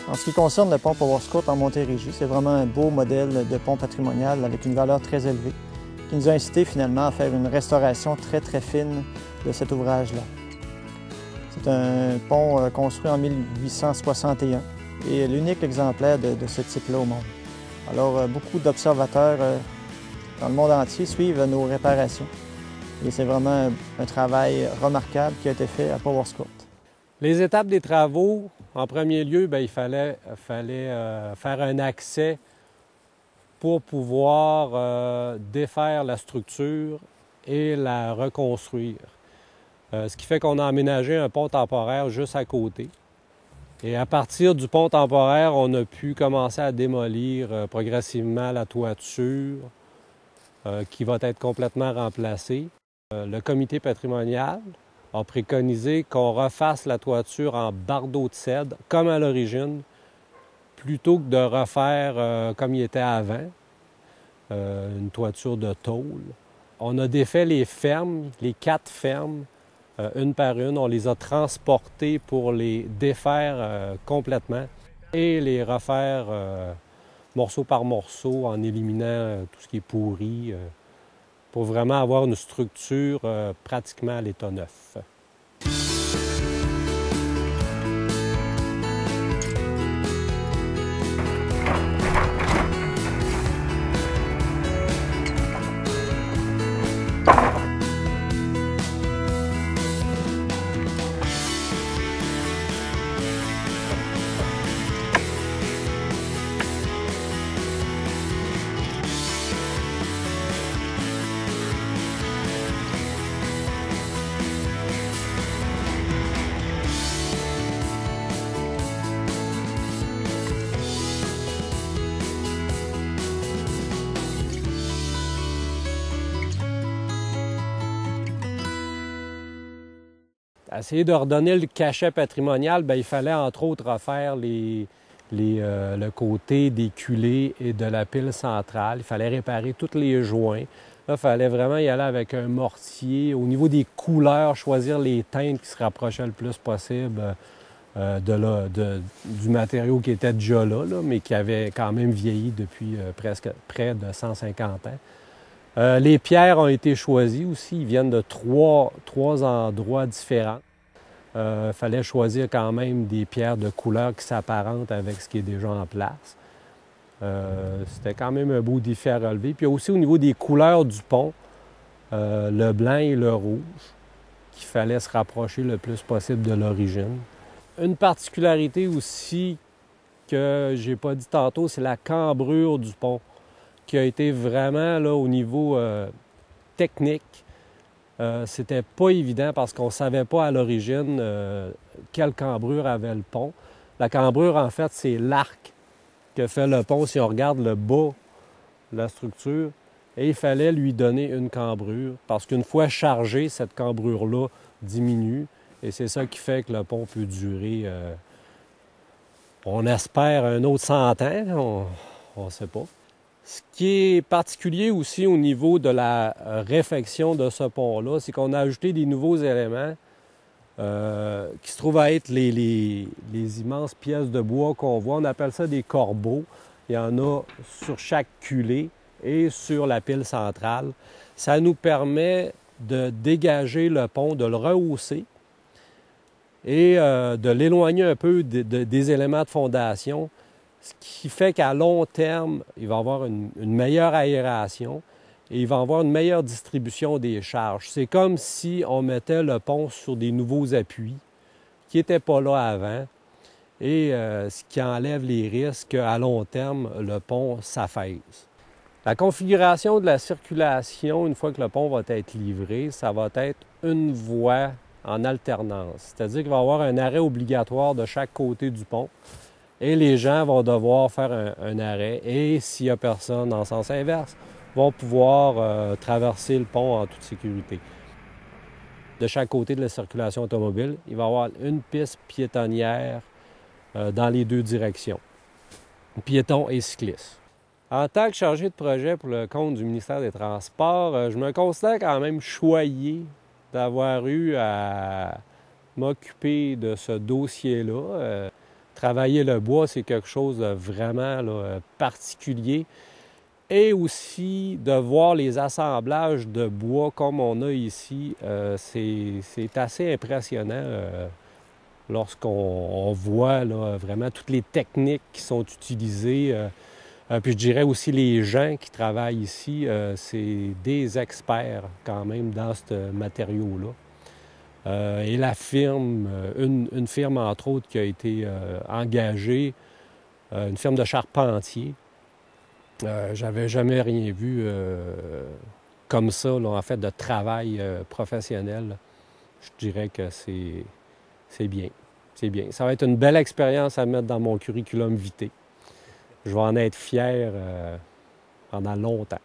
En ce qui concerne le pont Powerscourt en Montérégie, c'est vraiment un beau modèle de pont patrimonial avec une valeur très élevée qui nous a incité finalement à faire une restauration très fine de cet ouvrage-là. C'est un pont construit en 1861 et l'unique exemplaire de ce type-là au monde. Alors, beaucoup d'observateurs dans le monde entier suivent nos réparations et c'est vraiment un travail remarquable qui a été fait à Powerscourt. Les étapes des travaux, en premier lieu, il fallait faire un accès pour pouvoir défaire la structure et la reconstruire. Ce qui fait qu'on a aménagé un pont temporaire juste à côté. Et à partir du pont temporaire, on a pu commencer à démolir progressivement la toiture qui va être complètement remplacée. Le comité patrimonial a préconisé qu'on refasse la toiture en bardeaux de cèdre, comme à l'origine, plutôt que de refaire comme il était avant, une toiture de tôle. On a défait les fermes, les 4 fermes, une par une. On les a transportées pour les défaire complètement et les refaire morceau par morceau en éliminant tout ce qui est pourri pour vraiment avoir une structure pratiquement à l'état neuf. Essayer de redonner le cachet patrimonial, il fallait entre autres refaire le côté des culées et de la pile centrale. Il fallait réparer tous les joints. Là, il fallait vraiment y aller avec un mortier. Au niveau des couleurs, choisir les teintes qui se rapprochaient le plus possible du matériau qui était déjà là, mais qui avait quand même vieilli depuis presque près de 150 ans. Les pierres ont été choisies aussi. Ils viennent de trois endroits différents. Il fallait choisir quand même des pierres de couleur qui s'apparentent avec ce qui est déjà en place. C'était quand même un beau défi à relever. Puis aussi au niveau des couleurs du pont, le blanc et le rouge, qu'il fallait se rapprocher le plus possible de l'origine. Une particularité aussi que j'ai pas dit tantôt, c'est la cambrure du pont, qui a été vraiment là, au niveau technique. C'était pas évident parce qu'on ne savait pas à l'origine quelle cambrure avait le pont. La cambrure, en fait, c'est l'arc que fait le pont si on regarde le bas de la structure. Et il fallait lui donner une cambrure parce qu'une fois chargée, cette cambrure-là diminue. Et c'est ça qui fait que le pont peut durer, on espère, un autre 100 ans, on ne sait pas. Ce qui est particulier aussi au niveau de la réfection de ce pont-là, c'est qu'on a ajouté des nouveaux éléments qui se trouvent à être les immenses pièces de bois qu'on voit. On appelle ça des corbeaux. Il y en a sur chaque culée et sur la pile centrale. Ça nous permet de dégager le pont, de le rehausser et de l'éloigner un peu des éléments de fondation. Ce qui fait qu'à long terme, il va y avoir une meilleure aération et il va y avoir une meilleure distribution des charges. C'est comme si on mettait le pont sur des nouveaux appuis qui n'étaient pas là avant et ce qui enlève les risques qu'à long terme, le pont s'affaisse. La configuration de la circulation, une fois que le pont va être livré, ça va être une voie en alternance. C'est-à-dire qu'il va y avoir un arrêt obligatoire de chaque côté du pont. Et les gens vont devoir faire un arrêt. Et s'il n'y a personne en sens inverse, vont pouvoir traverser le pont en toute sécurité. De chaque côté de la circulation automobile, il va y avoir une piste piétonnière dans les 2 directions, piétons et cyclistes. En tant que chargé de projet pour le compte du ministère des Transports, je me considère quand même choyé d'avoir eu à m'occuper de ce dossier-là. Travailler le bois, c'est quelque chose de vraiment là, particulier. Et aussi de voir les assemblages de bois comme on a ici, c'est assez impressionnant lorsqu'on voit là, vraiment toutes les techniques qui sont utilisées. Puis je dirais aussi les gens qui travaillent ici, c'est des experts quand même dans ce matériau-là. Et la firme, une firme entre autres qui a été engagée, une firme de charpentiers, j'avais jamais rien vu comme ça, là, en fait, de travail professionnel. Je dirais que c'est bien. C'est bien. Ça va être une belle expérience à mettre dans mon curriculum vitae. Je vais en être fier pendant longtemps.